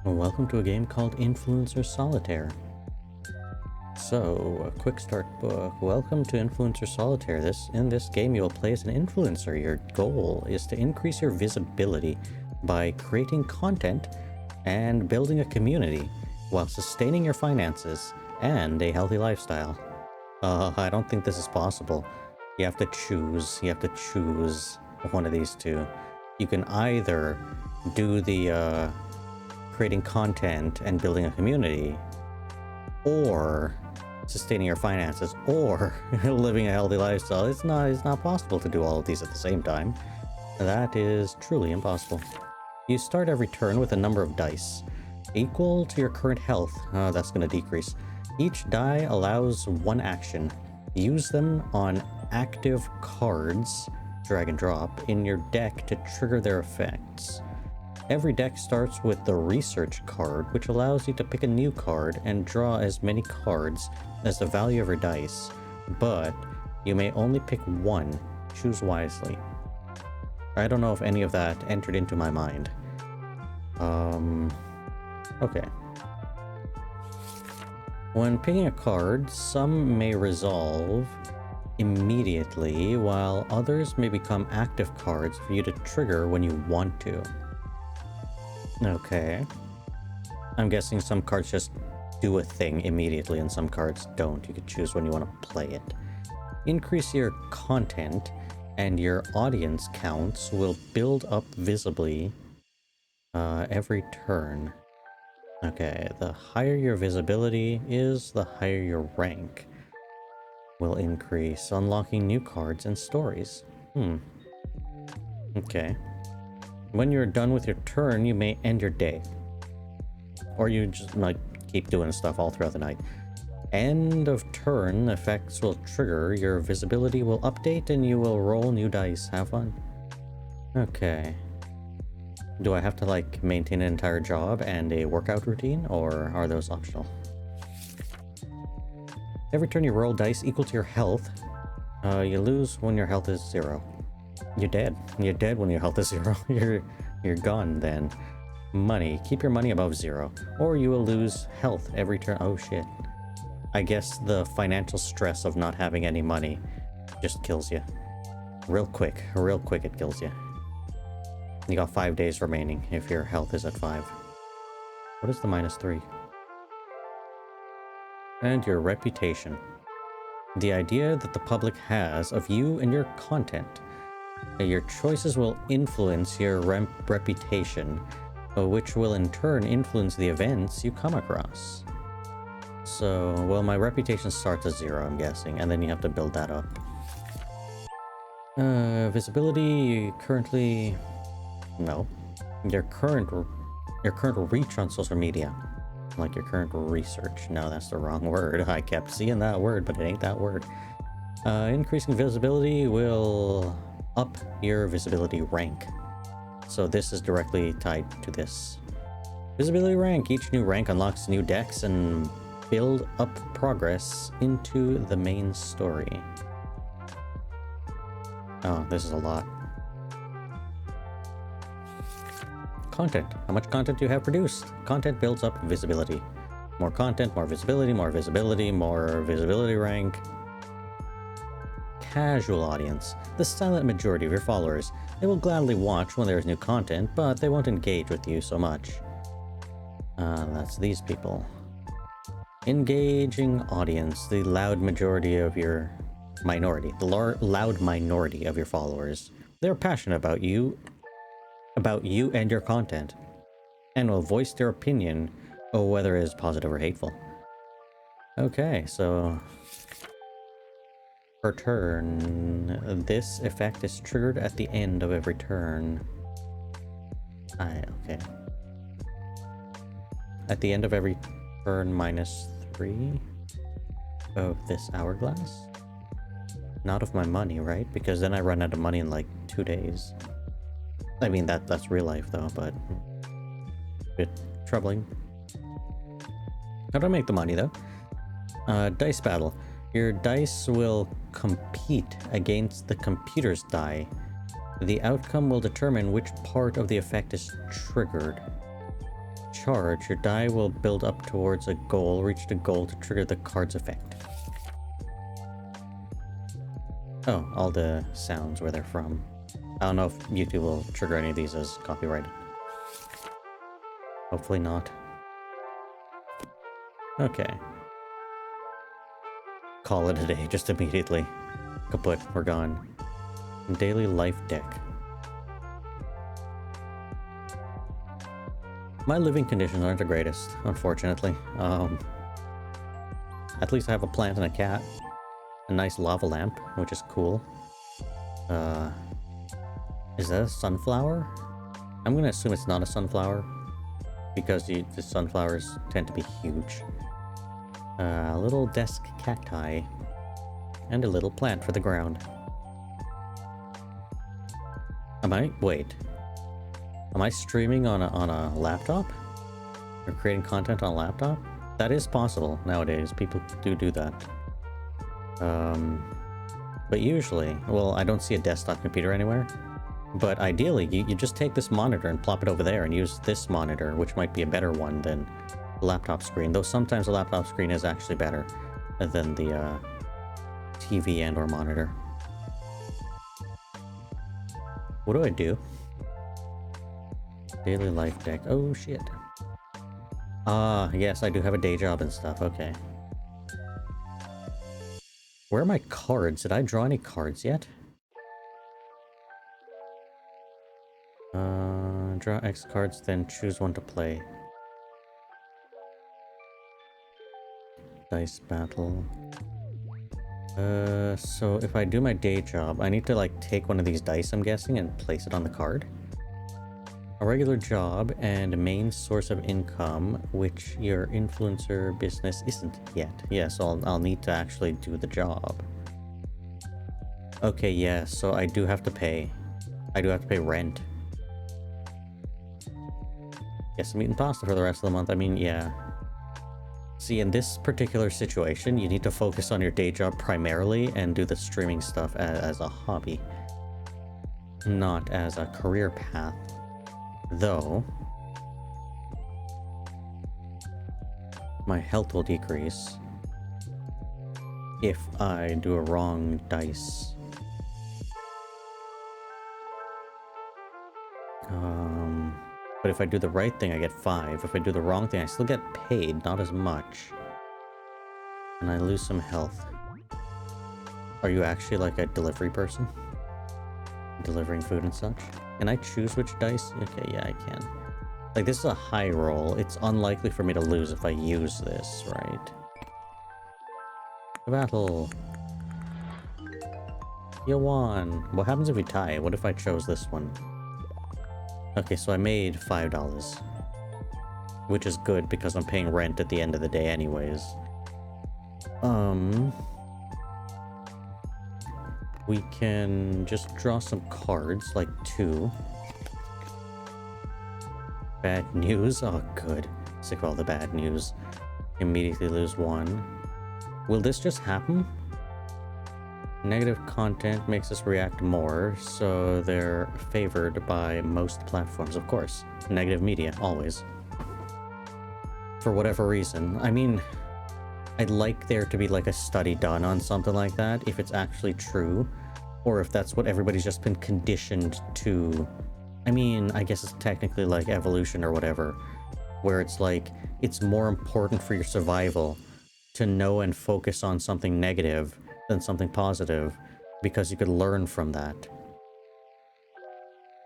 Welcome to a game called Influencer Solitaire. So, a quick start book. Welcome to Influencer Solitaire. In this game you will play as an influencer. Your goal is to increase your visibility by creating content and building a community while sustaining your finances and a healthy lifestyle. I don't think this is possible. You have to choose. You have to choose one of these two. You can either do the creating content and building a community, or sustaining your finances, or living a healthy lifestyle. It's not possible to do all of these at the same time. That is truly impossible. You start every turn with a number of dice equal to your current health. That's going to decrease. Each die allows one action. Use them on active cards, drag and drop, in your deck to trigger their effects. Every deck starts with the research card, which allows you to pick a new card and draw as many cards as the value of your dice, but you may only pick one. Choose wisely. I don't know if any of that entered into my mind. Okay. When picking a card, some may resolve immediately, while others may become active cards for you to trigger when you want to. Okay. I'm guessing some cards just do a thing immediately and some cards don't. You can choose when you want to play it. Increase your content and your audience counts will build up visibly every turn. Okay, the higher your visibility is, the higher your rank will increase, unlocking new cards and stories. Okay. When you're done with your turn, you may end your day. Or you just like keep doing stuff all throughout the night. End of turn effects will trigger, your visibility will update, and you will roll new dice. Have fun. Okay. Do I have to like maintain an entire job and a workout routine, or are those optional? Every turn you roll dice equal to your health. You lose when your health is 0. You're dead. You're dead when your health is 0. You're gone then. Money. Keep your money above 0, or you will lose health every turn. Oh shit. I guess the financial stress of not having any money just kills you. Real quick it kills you. You got 5 days remaining if your health is at 5. What is the -3? And your reputation. The idea that the public has of you and your content. Your choices will influence your reputation, which will in turn influence the events you come across. So, well, my reputation starts at 0, I'm guessing, and then you have to build that up. Visibility, currently... No. Your current reach on social media. Like your current research. No, that's the wrong word. I kept seeing that word, but it ain't that word. Increasing visibility will up your visibility rank. So this is directly tied to this. Visibility rank. Each new rank unlocks new decks and build up progress into the main story. Oh, this is a lot. Content. How much content do you have produced? Content builds up visibility. More content, more visibility, more visibility, more visibility rank. Casual audience. The silent majority of your followers. They will gladly watch when there is new content, but they won't engage with you so much. That's these people. Engaging audience. The loud majority of your minority. The loud minority of your followers. They're passionate about you and your content, and will voice their opinion, whether it is positive or hateful. Okay, so per turn, this effect is triggered at the end of every turn. Okay. At the end of every turn, -3 of this hourglass. Not of my money, right? Because then I run out of money in like 2 days. I mean, that's real life though, but a bit troubling. How do I make the money though? Dice battle. Your dice will compete against the computer's die. The outcome will determine which part of the effect is triggered. charge, your die will build up towards a goal. Reach the goal to trigger the card's effect. Oh, all the sounds where they're from. I don't know if YouTube will trigger any of these as copyrighted. Hopefully not. Okay. Call it a day just immediately. Kaput, we're gone. Daily life deck. My living conditions aren't the greatest, unfortunately. At least I have a plant and a cat. A nice lava lamp, which is cool. Is that a sunflower? I'm gonna assume it's not a sunflower, because the sunflowers tend to be huge. A little desk cacti, and a little plant for the ground. Wait. Am I streaming on a laptop? Or creating content on a laptop? That is possible nowadays. People do that. But usually, well, I don't see a desktop computer anywhere. But ideally, you just take this monitor and plop it over there and use this monitor, which might be a better one than the laptop screen. Though sometimes the laptop screen is actually better than the TV and or monitor. What do I do? Daily life deck. Oh, shit. Ah, yes, I do have a day job and stuff. Okay. Where are my cards? Did I draw any cards yet? Draw X cards, then choose one to play. Dice battle. So if I do my day job, I need to like take one of these dice, I'm guessing, and place it on the card. A regular job and main source of income, which your influencer business isn't yet. Yeah, so I'll need to actually do the job. Okay, yeah, so I do have to pay. I do have to pay rent. Guess I'm eating pasta for the rest of the month. I mean, yeah. See, in this particular situation, you need to focus on your day job primarily and do the streaming stuff as a hobby, not as a career path. Though, my health will decrease if I do a wrong dice. But if I do the right thing, I get 5. If I do the wrong thing, I still get paid, not as much. And I lose some health. Are you actually like a delivery person? Delivering food and such? Can I choose which dice? Okay, yeah, I can. Like, this is a high roll. It's unlikely for me to lose if I use this, right? Battle. You won. What happens if we tie? What if I chose this one? Okay, so I made $5. Which is good because I'm paying rent at the end of the day anyways. We can just draw some cards, like 2. Bad news? Oh, good. Sick of all the bad news. Immediately lose 1. Will this just happen? Negative content makes us react more, so they're favored by most platforms, of course. Negative media, always. For whatever reason. I mean, I'd like there to be like a study done on something like that, if it's actually true, or if that's what everybody's just been conditioned to. I mean, I guess it's technically like evolution or whatever, where it's like, it's more important for your survival to know and focus on something negative than something positive, because you could learn from that.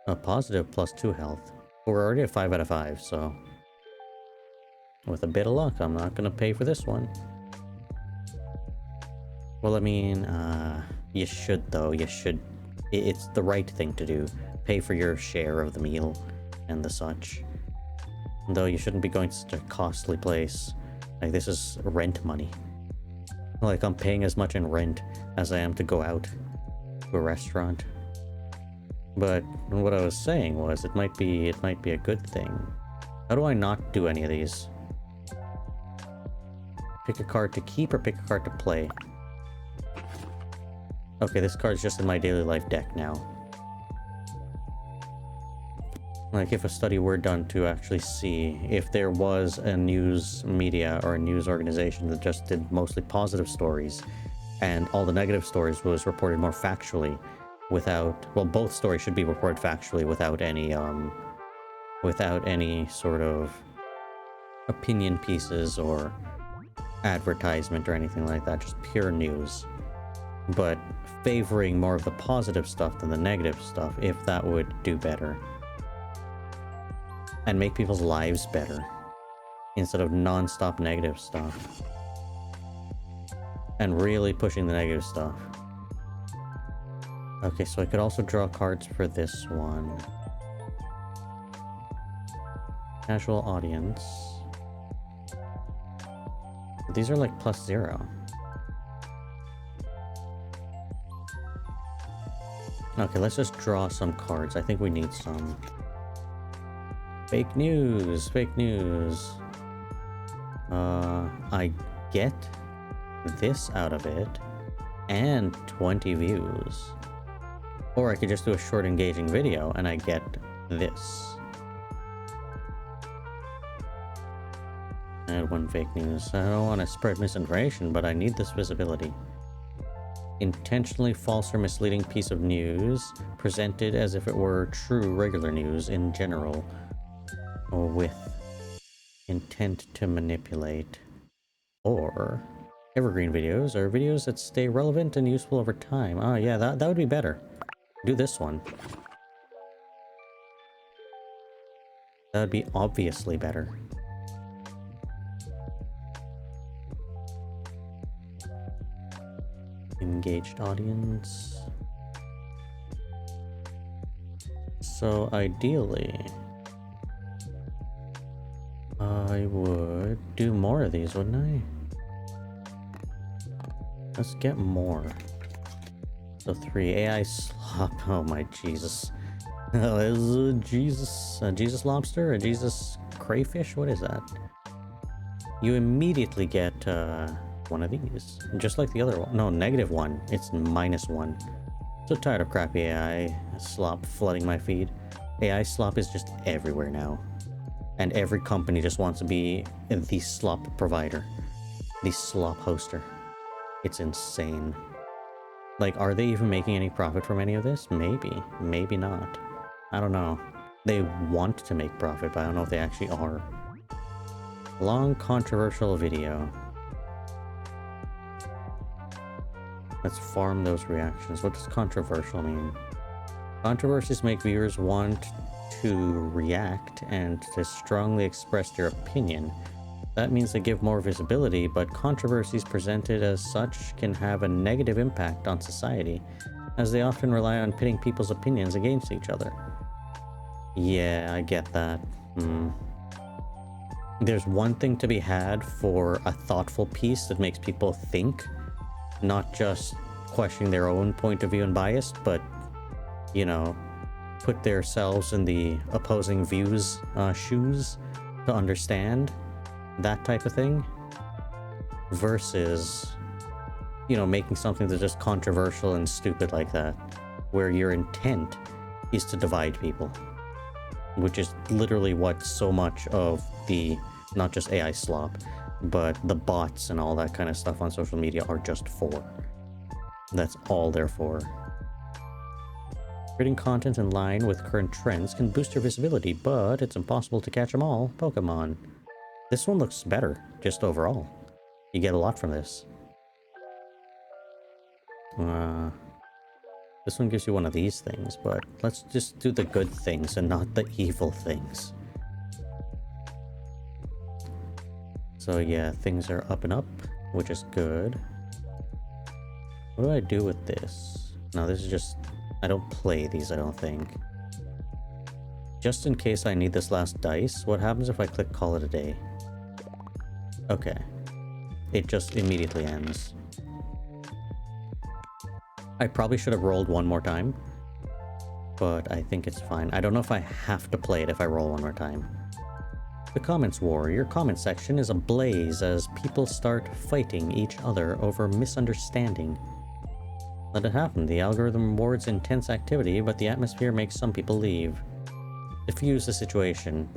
A positive plus 2 health. But we're already at 5 out of 5, so with a bit of luck, I'm not gonna pay for this one. Well, I mean, you should though, you should. It's the right thing to do. Pay for your share of the meal and the such. Though you shouldn't be going to such a costly place. Like, this is rent money. Like, I'm paying as much in rent as I am to go out to a restaurant. But what I was saying was, it might be a good thing. How do I not do any of these? Pick a card to keep or pick a card to play? Okay, this card's just in my daily life deck now. Like, if a study were done to actually see if there was a news media or a news organization that just did mostly positive stories, and all the negative stories was reported more factually, without, well, both stories should be reported factually without any sort of opinion pieces or advertisement or anything like that, just pure news. But favoring more of the positive stuff than the negative stuff, if that would do better. And make people's lives better, instead of non-stop negative stuff. And really pushing the negative stuff. Okay, so I could also draw cards for this one. Casual audience. These are like +0. Okay, let's just draw some cards. I think we need some. Fake news, fake news. I get this out of it, and 20 views. Or I could just do a short engaging video and I get this. And 1 fake news. I don't want to spread misinformation, but I need this visibility. Intentionally false or misleading piece of news, presented as if it were true regular news in general, or with intent to manipulate. Or evergreen videos are videos that stay relevant and useful over time. Oh yeah, that would be better. Do this one. That would be obviously better. Engaged audience. So ideally, I would do more of these, wouldn't I? Let's get more. So 3 AI slop. Oh my Jesus. Is a Jesus lobster? A Jesus crayfish? What is that? You immediately get one of these. Just like the other one. No, -1. It's -1. So tired of crappy AI slop flooding my feed. AI slop is just everywhere now. And every company just wants to be the slop provider. The slop hoster. It's insane. Like, are they even making any profit from any of this? Maybe. Maybe not. I don't know. They want to make profit, but I don't know if they actually are. Long controversial video. Let's farm those reactions. What does controversial mean? Controversies make viewers want to react and to strongly express their opinion. That means they give more visibility, but controversies presented as such can have a negative impact on society, as they often rely on pitting people's opinions against each other. Yeah, I get that. There's one thing to be had for a thoughtful piece that makes people think, not just questioning their own point of view and bias, but, you know, put themselves in the opposing views' shoes to understand that type of thing, versus, you know, making something that's just controversial and stupid like that, where your intent is to divide people, which is literally what so much of the, not just AI slop, but the bots and all that kind of stuff on social media are just for. That's all they're for. Creating content in line with current trends can boost your visibility, but it's impossible to catch them all. Pokemon. This one looks better, just overall. You get a lot from this. This one gives you one of these things, but let's just do the good things and not the evil things. So yeah, things are up and up, which is good. What do I do with this? No, this is just... I don't play these, I don't think. Just in case I need this last dice, what happens if I click call it a day? Okay. It just immediately ends. I probably should have rolled one more time, but I think it's fine. I don't know if I have to play it if I roll one more time. The comments war. Your comment section is ablaze as people start fighting each other over misunderstanding. Let it happen. The algorithm rewards intense activity, but the atmosphere makes some people leave. diffuse the situation.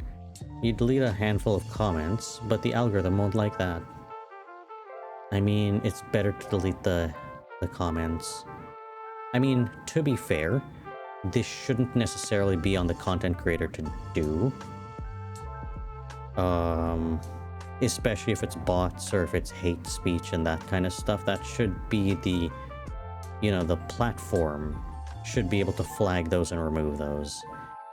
You delete a handful of comments, but the algorithm won't like that. I mean, it's better to delete the comments. I mean, to be fair, this shouldn't necessarily be on the content creator to do. Especially if it's bots or if it's hate speech and that kind of stuff. That should be the, you know, the platform should be able to flag those and remove those.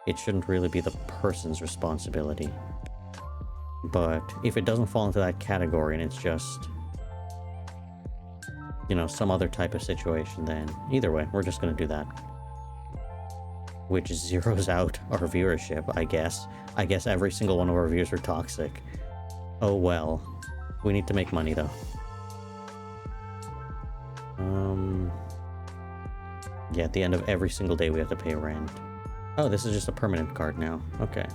It shouldn't really be the person's responsibility. But if it doesn't fall into that category and it's just, you know, some other type of situation, then either way, we're just going to do that. Which zeroes out our viewership, I guess. I guess every single one of our viewers are toxic. Oh well. We need to make money, though. Yeah, at the end of every single day we have to pay rent. Oh, this is just a permanent card now. Okay.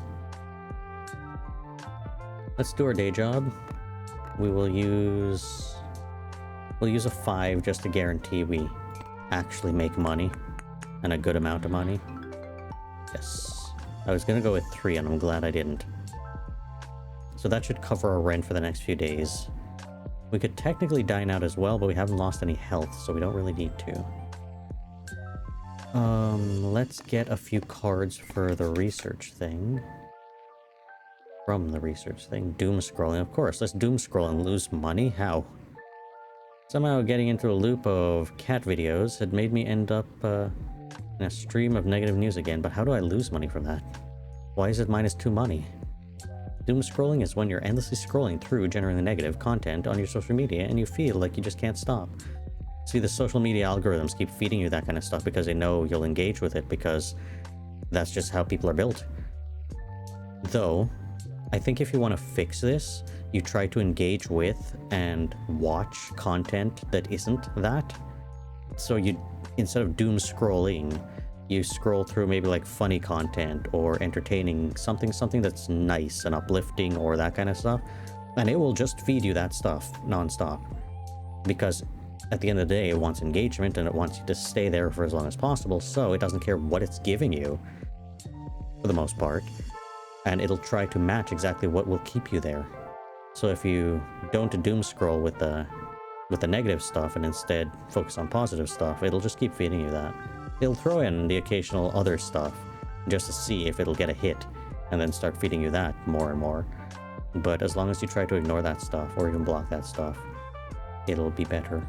Let's do our day job. We'll use a 5 just to guarantee we actually make money. And a good amount of money. Yes. I was gonna go with 3 and I'm glad I didn't. So that should cover our rent for the next few days. We could technically dine out as well, but we haven't lost any health, so we don't really need to. Let's get a few cards for the research thing. From the research thing. Doom scrolling, of course. Let's doom scroll and lose money? How? Somehow getting into a loop of cat videos had made me end up in a stream of negative news again, but how do I lose money from that? Why is it -2 money? Doom scrolling is when you're endlessly scrolling through generally negative content on your social media and you feel like you just can't stop. See, the social media algorithms keep feeding you that kind of stuff because they know you'll engage with it because that's just how people are built. Though, I think if you want to fix this, you try to engage with and watch content that isn't that. So you, instead of doom scrolling, you scroll through maybe like funny content or entertaining something that's nice and uplifting or that kind of stuff, and it will just feed you that stuff nonstop. Because at the end of the day, it wants engagement and it wants you to stay there for as long as possible, so it doesn't care what it's giving you, for the most part, and it'll try to match exactly what will keep you there. So if you don't doom scroll with the negative stuff and instead focus on positive stuff, it'll just keep feeding you that. It'll throw in the occasional other stuff just to see if it'll get a hit and then start feeding you that more and more. But as long as you try to ignore that stuff or even block that stuff, it'll be better.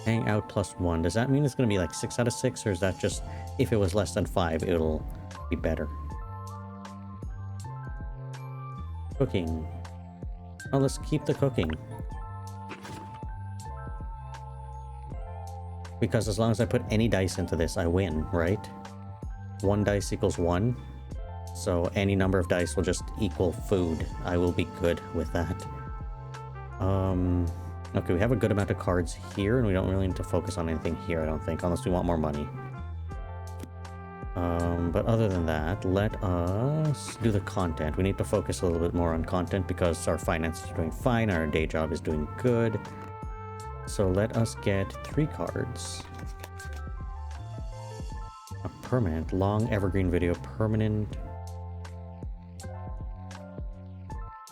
Hang out +1. Does that mean it's going to be like 6 out of 6, or is that just if it was less than 5, it'll be better? Cooking. Oh, let's keep the cooking. Because as long as I put any dice into this, I win, right? 1 dice equals 1. So any number of dice will just equal food. I will be good with that. Okay, we have a good amount of cards here, and we don't really need to focus on anything here, I don't think, unless we want more money. But other than that, let us do the content. We need to focus a little bit more on content because our finances are doing fine, our day job is doing good. So let us get 3 cards. A permanent, long evergreen video, permanent.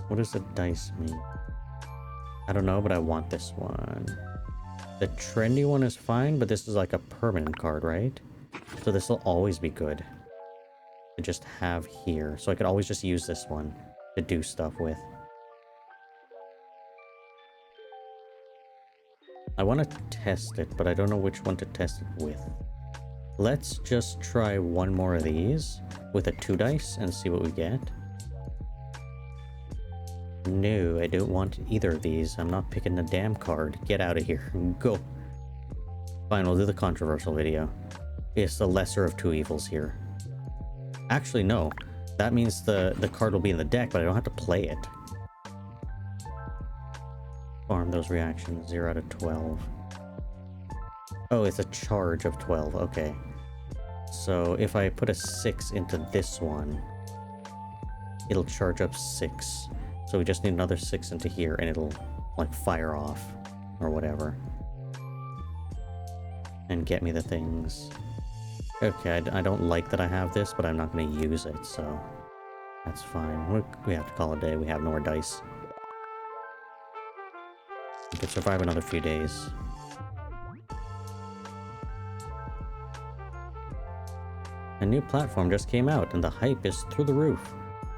What does the dice mean? I don't know, but I want this one. The trendy one is fine, but this is like a permanent card, right? So this will always be good to just have here. So I could always just use this one to do stuff with. I want to test it, but I don't know which one to test it with. Let's just try one more of these with a 2 dice and see what we get. No, I don't want either of these. I'm not picking the damn card. Get out of here. Go. Fine, we'll do the controversial video. It's the lesser of 2 evils here. Actually, no. That means the card will be in the deck, but I don't have to play it. Farm those reactions. 0 out of 12. Oh, it's a charge of 12. Okay. So if I put a 6 into this one, it'll charge up 6. So we just need another 6 into here, and it'll, like, fire off, or whatever. And get me the things. Okay, I don't like that I have this, but I'm not going to use it, so that's fine. We have to call it a day. We have no more dice. We could survive another few days. A new platform just came out, and the hype is through the roof.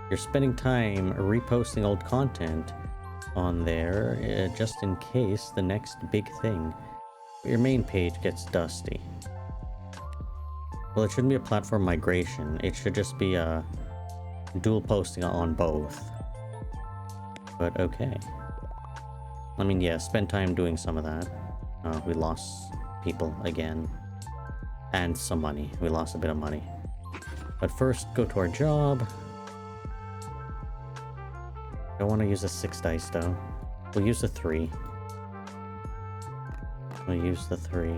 You're spending time reposting old content on there, just in case the next big thing. Your main page gets dusty. Well, it shouldn't be a platform migration. It should just be a dual posting on both. But okay. I mean, yeah, spend time doing some of that. We lost people again. And some money. We lost a bit of money. But first, go to our job. Don't want to use the 6 dice, though. We'll use the 3. We'll use the 3.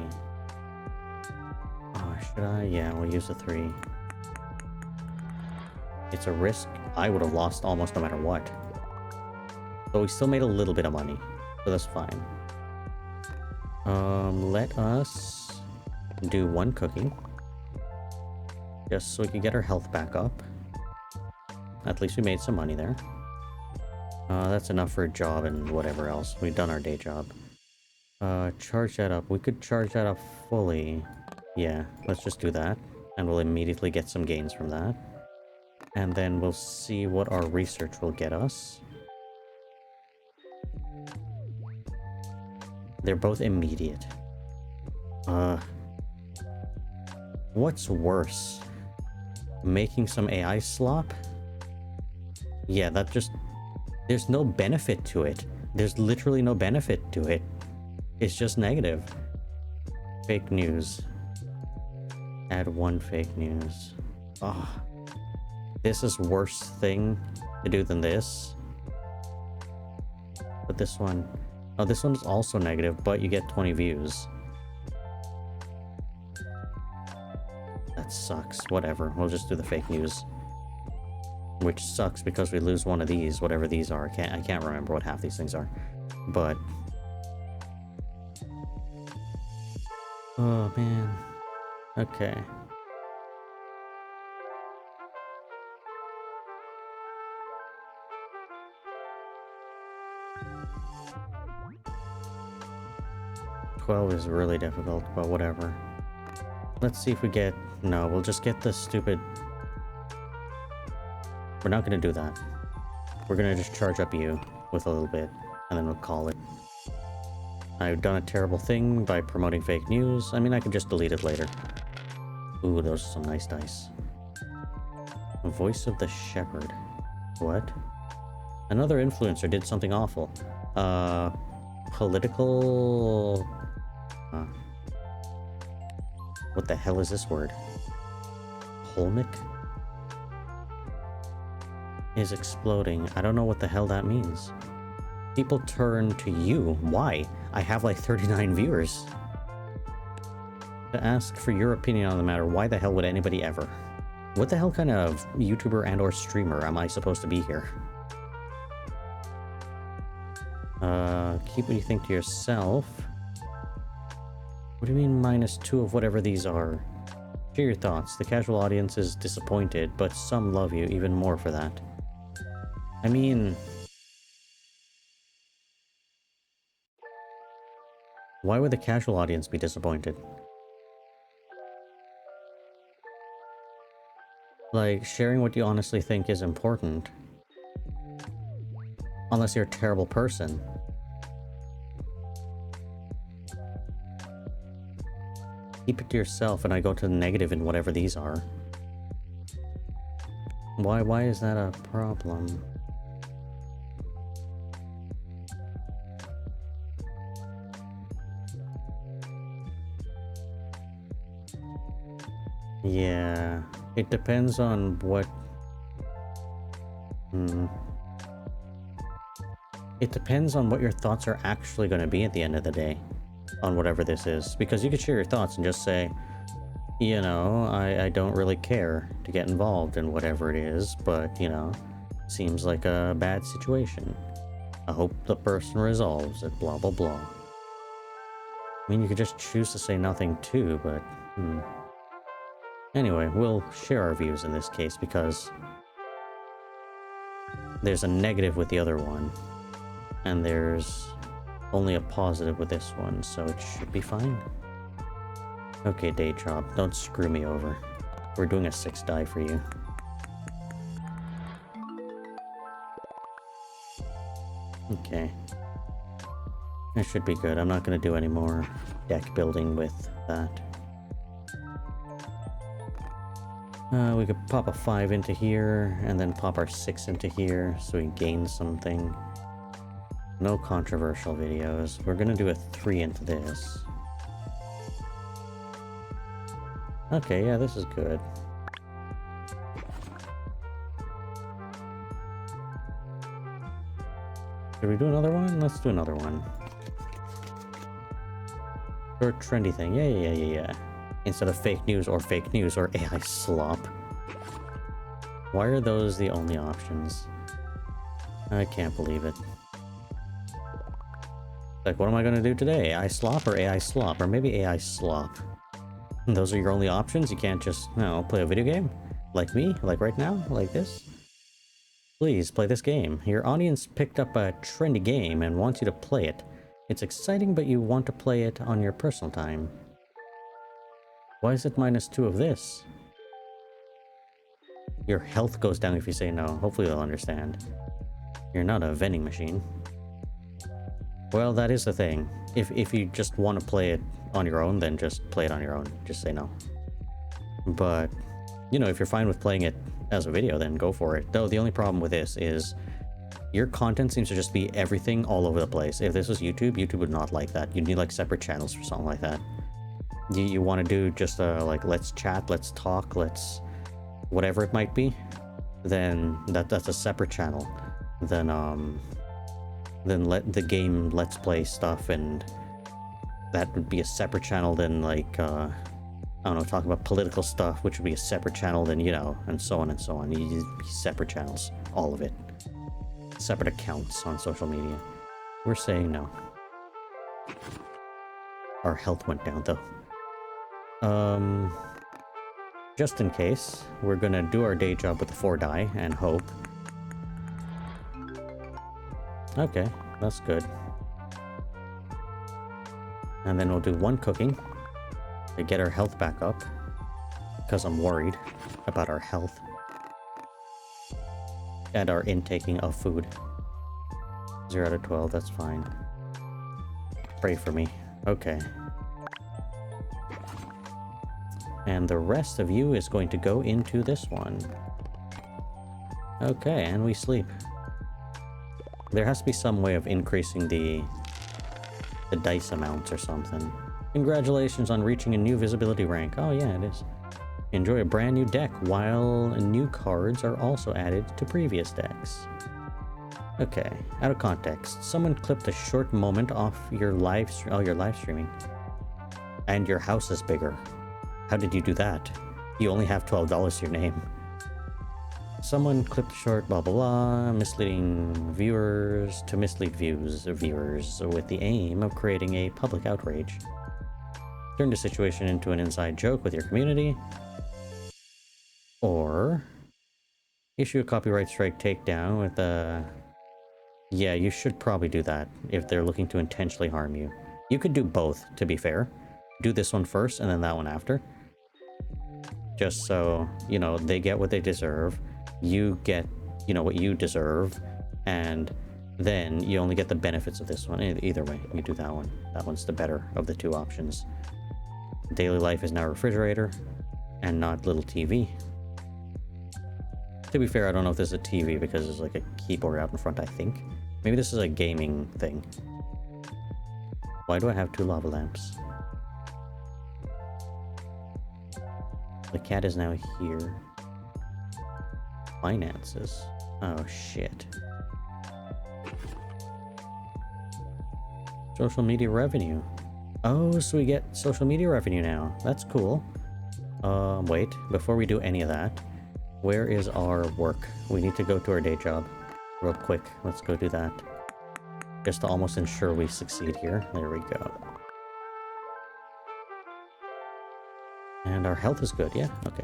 Oh, should I? Yeah, we'll use the 3. It's a risk. I would have lost almost no matter what. But we still made a little bit of money. So that's fine. Let us do 1 cooking. Just so we can get our health back up. At least we made some money there. That's enough for a job and whatever else. We've done our day job. Charge that up. We could charge that up fully. Yeah, let's just do that. And we'll immediately get some gains from that. And then we'll see what our research will get us. They're both immediate. What's worse? Making some AI slop? Yeah, that just... There's no benefit to it. There's literally no benefit to it. It's just negative. Fake news. Add 1 fake news. Oh. This is worse thing to do than this. But this one... Oh, this one's also negative, but you get 20 views. That sucks. Whatever. We'll just do the fake news. Which sucks because we lose one of these, whatever these are. I can't remember what half these things are. But... Oh, man. Okay. $12 is really difficult, but whatever. Let's see if we get... No, we'll just get the stupid... We're not going to do that. We're going to just charge up you with a little bit, and then we'll call it. I've done a terrible thing by promoting fake news. I mean, I could just delete it later. Ooh, those are some nice dice. Voice of the Shepherd. What? Another influencer did something awful. Political... What the hell is this word? Polmic? Is exploding. I don't know what the hell that means. People turn to you. Why? I have like 39 viewers. To ask for your opinion on the matter. Why the hell would anybody ever? What the hell kind of YouTuber and or streamer am I supposed to be here? Keep what you think to yourself. What do you mean -2 of whatever these are? Share your thoughts. The casual audience is disappointed, but some love you even more for that. I mean... Why would the casual audience be disappointed? Like, sharing what you honestly think is important. Unless you're a terrible person. Keep it to yourself, and I go to the negative in whatever these are. Why is that a problem? Yeah, it depends on what... It depends on what your thoughts are actually going to be at the end of the day. On whatever this is. Because you could share your thoughts and just say, you know, I don't really care to get involved in whatever it is, but, you know, seems like a bad situation. I hope the person resolves it, blah, blah, blah. I mean, you could just choose to say nothing too, but... Anyway, we'll share our views in this case because there's a negative with the other one, and there's only a positive with this one, so it should be fine. Okay, day job, don't screw me over. We're doing a 6 die for you. Okay. That should be good. I'm not going to do any more deck building with that. We could pop a 5 into here, and then pop our 6 into here, so we gain something. No controversial videos. We're going to do a 3 into this. Okay, yeah, this is good. Should we do another one? Let's do another one. Short trendy thing. Yeah. Instead of fake news or AI slop. Why are those the only options? I can't believe it. Like, what am I gonna do today? AI slop or AI slop? Or maybe AI slop. Those are your only options? You can't just, no, play a video game? Like me? Like right now? Like this? Please, play this game. Your audience picked up a trendy game and wants you to play it. It's exciting, but you want to play it on your personal time. Why is it -2 of this? Your health goes down if you say no. Hopefully they'll understand. You're not a vending machine. Well, that is the thing. If you just want to play it on your own, then just play it on your own. Just say no. But, you know, if you're fine with playing it as a video, then go for it. Though the only problem with this is your content seems to just be everything all over the place. If this was YouTube, YouTube would not like that. You'd need like separate channels for something like that. You want to do just like let's chat, let's talk, let's whatever it might be, then that's a separate channel. Then let the game let's play stuff, and that would be a separate channel. Then like I don't know, talk about political stuff, which would be a separate channel. Then, you know, and so on and so on. You be separate channels, all of it, separate accounts on social media. We're saying no. Our health went down though. Just in case, we're gonna do our day job with the 4 die and hope. Okay, that's good. And then we'll do 1 cooking to get our health back up, because I'm worried about our health and our intaking of food. 0 out of 12, that's fine. Pray for me. Okay. And the rest of you is going to go into this one. Okay, and we sleep. There has to be some way of increasing the dice amounts or something. Congratulations on reaching a new visibility rank. Oh yeah, it is. Enjoy a brand new deck while new cards are also added to previous decks. Okay, out of context. Someone clipped a short moment off your live streaming. And your house is bigger. How did you do that? You only have $12 to your name. Someone clipped short blah blah blah, misleading viewers to mislead viewers with the aim of creating a public outrage. Turn the situation into an inside joke with your community. Or issue a copyright strike takedown with a... Yeah, you should probably do that if they're looking to intentionally harm you. You could do both, to be fair. Do this one first and then that one after. Just so, you know, they get what they deserve. You get, you know, what you deserve. And then you only get the benefits of this one. Either way, you do that one. That one's the better of the 2 options. Daily life is now refrigerator and not little TV. To be fair, I don't know if this is a TV because there's like a keyboard out in front, I think. Maybe this is a gaming thing. Why do I have 2 lava lamps? The cat is now here. Finances. Oh shit. Social media revenue. Oh, so we get social media revenue now. That's cool. Wait, before we do any of that, where is our work? We need to go to our day job real quick. Let's go do that. Just to almost ensure we succeed here. There we go. And our health is good, yeah? Okay.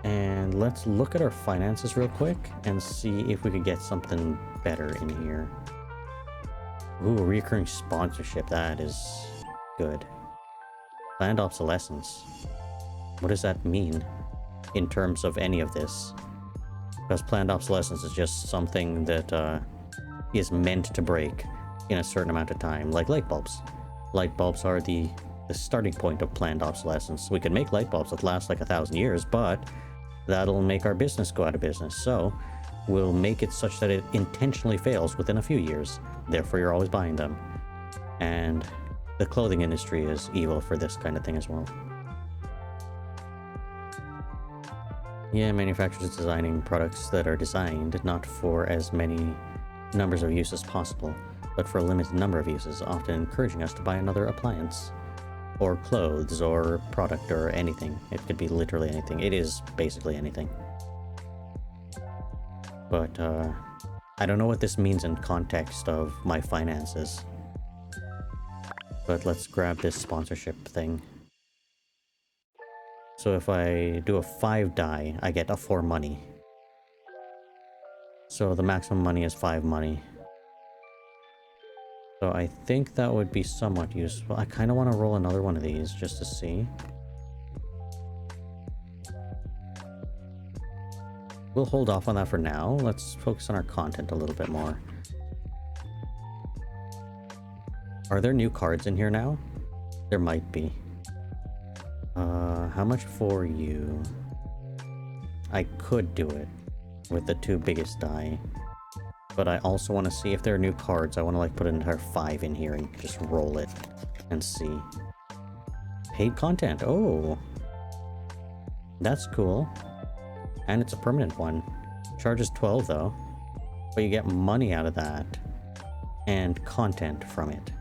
And let's look at our finances real quick and see if we could get something better in here. Ooh, recurring sponsorship. That is good. Planned obsolescence. What does that mean in terms of any of this? Because planned obsolescence is just something that is meant to break in a certain amount of time, like light bulbs. Light bulbs are the starting point of planned obsolescence. We can make light bulbs that last like 1,000 years, but that'll make our business go out of business. So we'll make it such that it intentionally fails within a few years. Therefore, you're always buying them. And the clothing industry is evil for this kind of thing as well. Yeah, manufacturers designing products that are designed not for as many numbers of uses possible, but for a limited number of uses, often encouraging us to buy another appliance, or clothes, or product, or anything. It could be literally anything. It is basically anything. But I don't know what this means in context of my finances. But let's grab this sponsorship thing. So if I do a 5 die, I get a 4 money. So the maximum money is 5 money. So I think that would be somewhat useful. I kind of want to roll another one of these just to see. We'll hold off on that for now. Let's focus on our content a little bit more. Are there new cards in here now? There might be. How much for you? I could do it with the 2 biggest die. But I also want to see if there are new cards. I want to like put an entire 5 in here and just roll it and see. Paid content. Oh, that's cool. And it's a permanent one. Charges 12 though. But you get money out of that. And content from it.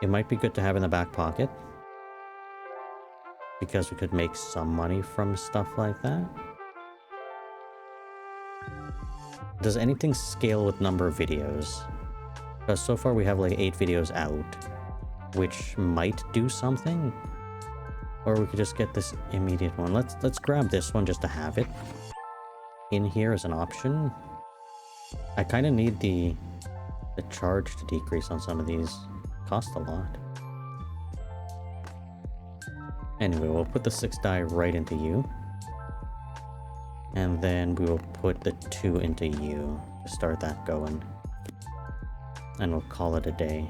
It might be good to have in the back pocket. Because we could make some money from stuff like that. Does anything scale with number of videos? Because so far we have like 8 videos out. Which might do something. Or we could just get this immediate one. Let's grab this one just to have it in here as an option. I kind of need the charge to decrease on some of these. Cost a lot. Anyway, we'll put the 6 die right into you. And then we will put the 2 into you to start that going. And we'll call it a day.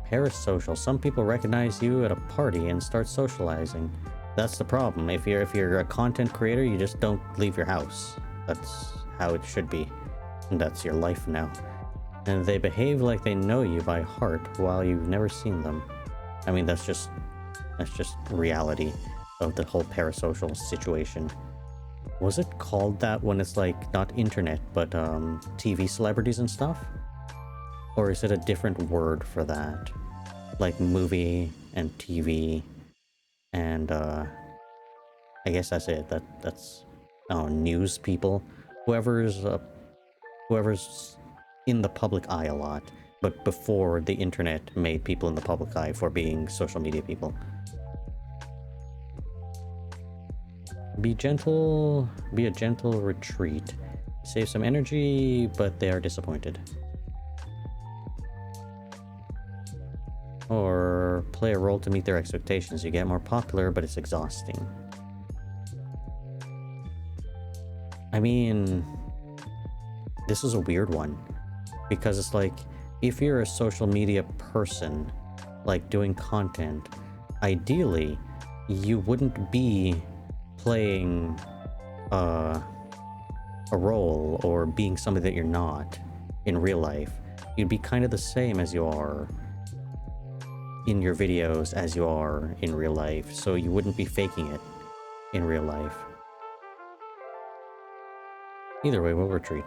Parasocial. Some people recognize you at a party and start socializing. That's the problem. If you're a content creator, you just don't leave your house. That's how it should be. And that's your life now. And they behave like they know you by heart while you've never seen them. I mean, that's just reality of the whole parasocial situation. Was it called that when it's like not internet, but TV celebrities and stuff? Or is it a different word for that? Like movie and TV and I guess that's it. That's news people. Whoever's in the public eye a lot, but before the internet made people in the public eye for being social media people. Be gentle, be a gentle retreat. Save some energy, but they are disappointed. Or play a role to meet their expectations. You get more popular, but it's exhausting. I mean, this is a weird one. Because it's like, if you're a social media person, like doing content, ideally, you wouldn't be playing a role or being somebody that you're not in real life. You'd be kind of the same as you are in your videos as you are in real life, so you wouldn't be faking it in real life. Either way, we'll retreat.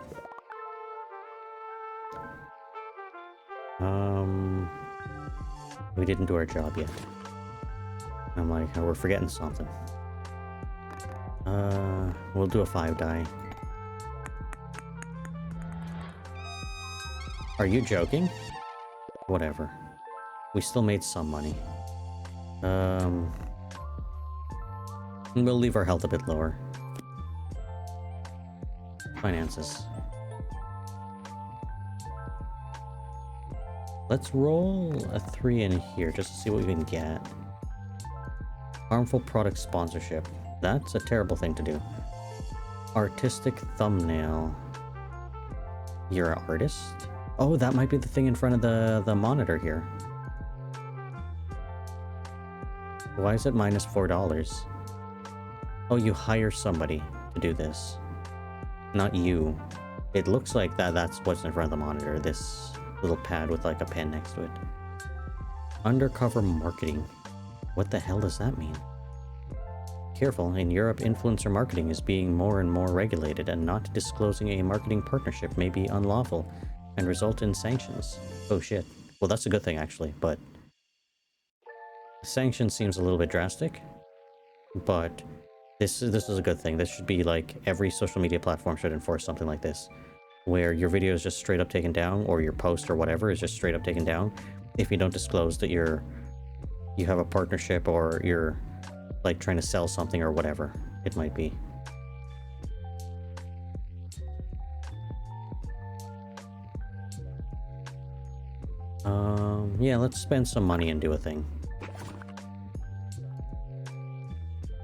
We didn't do our job yet. I'm like, oh, we're forgetting something. We'll do a 5 die. Are you joking? Whatever. We still made some money. We'll leave our health a bit lower. Finances. Let's roll a 3 in here just to see what we can get. Harmful product sponsorship. That's a terrible thing to do. Artistic thumbnail. You're an artist? Oh, that might be the thing in front of the monitor here. Why is it minus $4? Oh, you hire somebody to do this. Not you. It looks like that's what's in front of the monitor. This little pad with like a pen next to it. Undercover marketing. What the hell does that mean? Careful, in Europe, influencer marketing is being more and more regulated, and not disclosing a marketing partnership may be unlawful and result in sanctions. Oh shit. Well, that's a good thing actually, but sanctions seems a little bit drastic, but this is a good thing. This should be like every social media platform should enforce something like this, where your video is just straight up taken down, or your post or whatever is just straight up taken down if you don't disclose that you have a partnership, or you're like trying to sell something or whatever it might be. Yeah, let's spend some money and do a thing.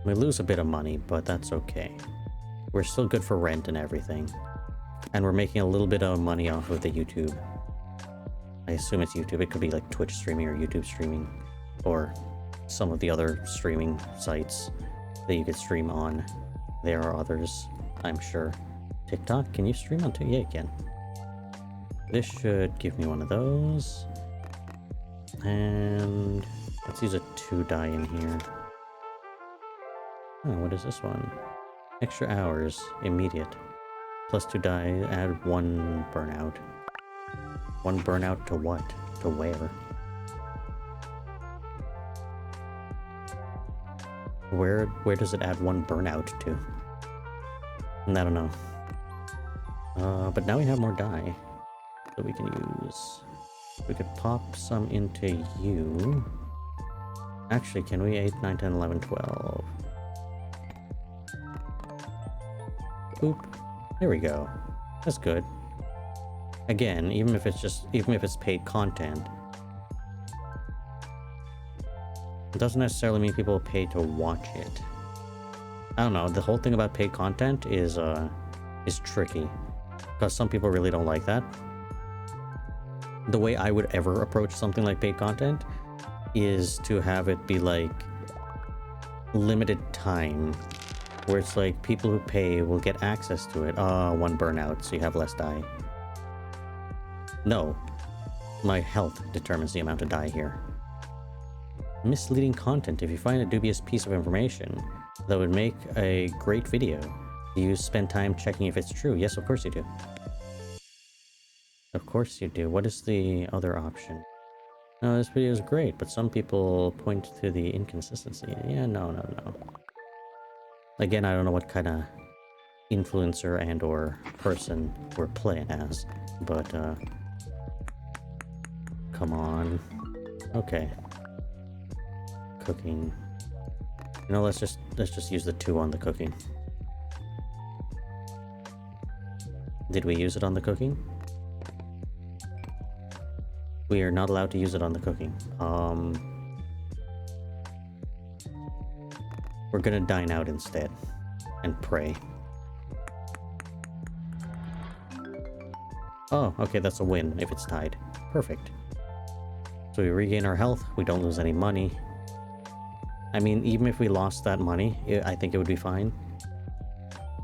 We lose a bit of money, but that's okay. We're still good for rent and everything. And we're making a little bit of money off of the YouTube. I assume it's YouTube. It could be like Twitch streaming or YouTube streaming, or some of the other streaming sites that you could stream on. There are others, I'm sure. TikTok, can you stream on TikTok? Yeah, you can. This should give me one of those. And let's use a 2 die in here. Oh, what is this one? Extra hours, immediate. Plus 2 die, add 1 burnout. 1 burnout to what? To where? Where does it add 1 burnout to? I don't know. But now we have more die that we can use. We could pop some into you. Actually, can we 8, 9, 10, 11, 12? Boop. There we go. That's good. Again, even if it's paid content, it doesn't necessarily mean people pay to watch it. I don't know. The whole thing about paid content is tricky, because some people really don't like that. The way I would ever approach something like paid content is to have it be like limited time, where it's like people who pay will get access to it. 1 burnout, so you have less die. No, my health determines the amount of die here. Misleading content. If you find a dubious piece of information that would make a great video, do you spend time checking if it's true? Yes, of course you do. Of course you do. What is the other option? No, this video is great, but some people point to the inconsistency. Yeah, no. Again, I don't know what kind of influencer and or person we're playing as, but come on. Okay. Cooking. You know, let's just use the 2 on the cooking. Did we use it on the cooking? We are not allowed to use it on the cooking. We're gonna dine out instead and pray. Oh, okay, that's a win if it's tied. Perfect. So we regain our health, we don't lose any money. I mean, even if we lost that money, I think it would be fine.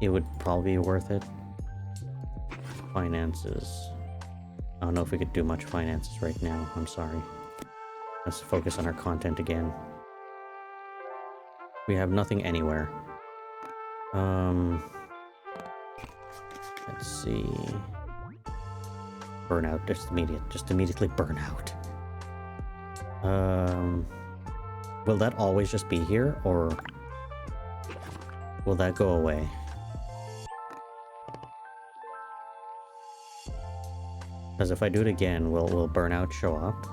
It would probably be worth it. Finances. I don't know if we could do much finances right now. I'm sorry. Let's focus on our content again. We have nothing anywhere. Let's see. Burnout. Just immediately burnout. Will that always just be here, or Will that go away? Because if I do it again, will burnout show up?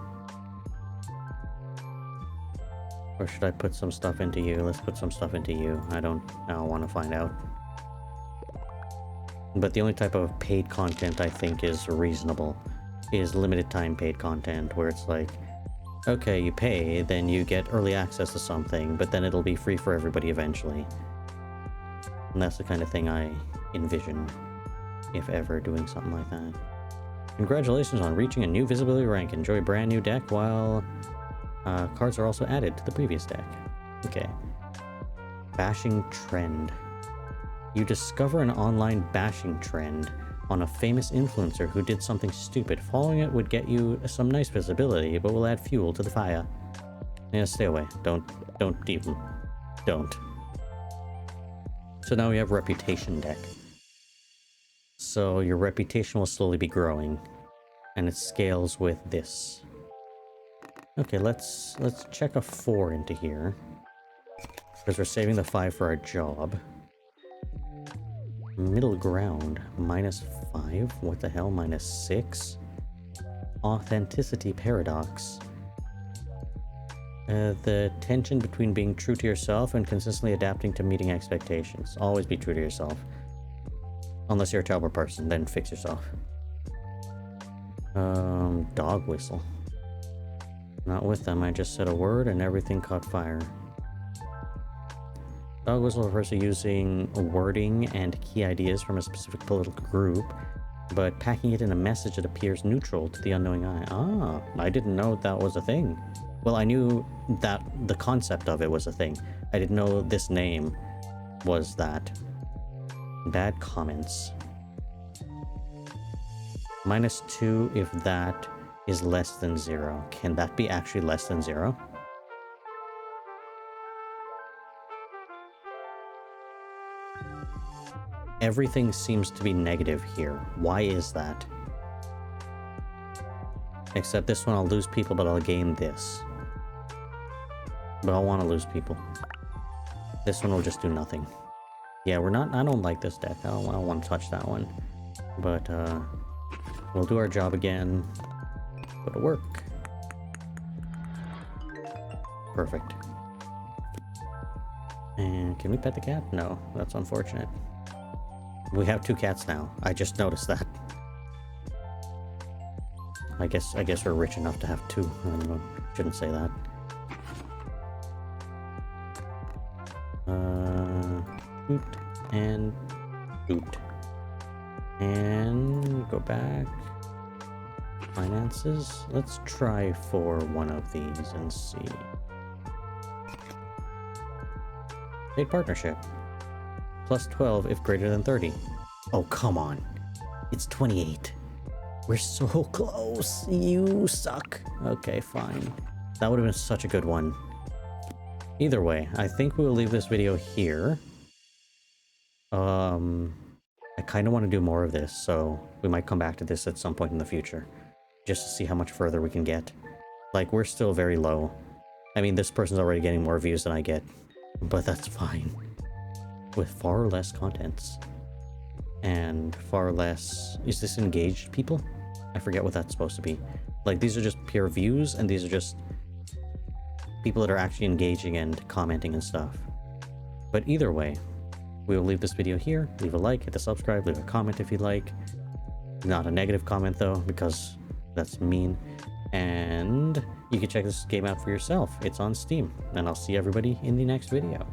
Or should I put some stuff into you? Let's put some stuff into you. I don't want to find out. But the only type of paid content I think is reasonable is limited time paid content, where it's like, okay, you pay, then you get early access to something, but then it'll be free for everybody eventually. And that's the kind of thing I envision, if ever, doing something like that. Congratulations on reaching a new visibility rank. Enjoy a brand new deck while cards are also added to the previous deck. Okay. Bashing trend. You discover an online bashing trend on a famous influencer who did something stupid. Following it would get you some nice visibility, but will add fuel to the fire. Yeah, stay away. Don't even. Don't. So now we have reputation deck. So your reputation will slowly be growing, and it scales with this. Okay, let's check a 4 into here, because we're saving the 5 for our job. Middle ground, -5? What the hell, -6? Authenticity paradox. The tension between being true to yourself and consistently adapting to meeting expectations. Always be true to yourself. Unless you're a terrible person, then fix yourself. Dog whistle. Not with them, I just said a word and everything caught fire. Dog whistle refers to using wording and key ideas from a specific political group, but packing it in a message that appears neutral to the unknowing eye. Ah, I didn't know that was a thing. Well, I knew that the concept of it was a thing. I didn't know this name was that. Bad comments. -2 if that is less than 0. Can that be actually less than 0? Everything seems to be negative here. Why is that? Except this one I'll lose people, but I'll gain this. But I'll want to lose people. This one will just do nothing. Yeah, we're not... I don't like this deck. I don't want to touch that one. But, we'll do our job again. Go to work. Perfect. And can we pet the cat? No, that's unfortunate. We have 2 cats now. I just noticed that. I guess we're rich enough to have 2. I don't know. Shouldn't say that. Boot and boot. And go back. Finances. Let's try for one of these and see. Paid partnership. +12 if greater than 30. Oh, come on. It's 28. We're so close. You suck. Okay, fine. That would have been such a good one. Either way, I think we will leave this video here. I kind of want to do more of this, so we might come back to this at some point in the future. Just to see how much further we can get. Like, we're still very low. I mean, this person's already getting more views than I get. But that's fine. With far less contents. And far less... Is this engaged people? I forget what that's supposed to be. Like, these are just pure views, and these are just people that are actually engaging and commenting and stuff. But either way, we will leave this video here. Leave a like, hit the subscribe, leave a comment if you'd like. Not a negative comment, though, because that's mean. And you can check this game out for yourself. It's on Steam. And I'll see everybody in the next video.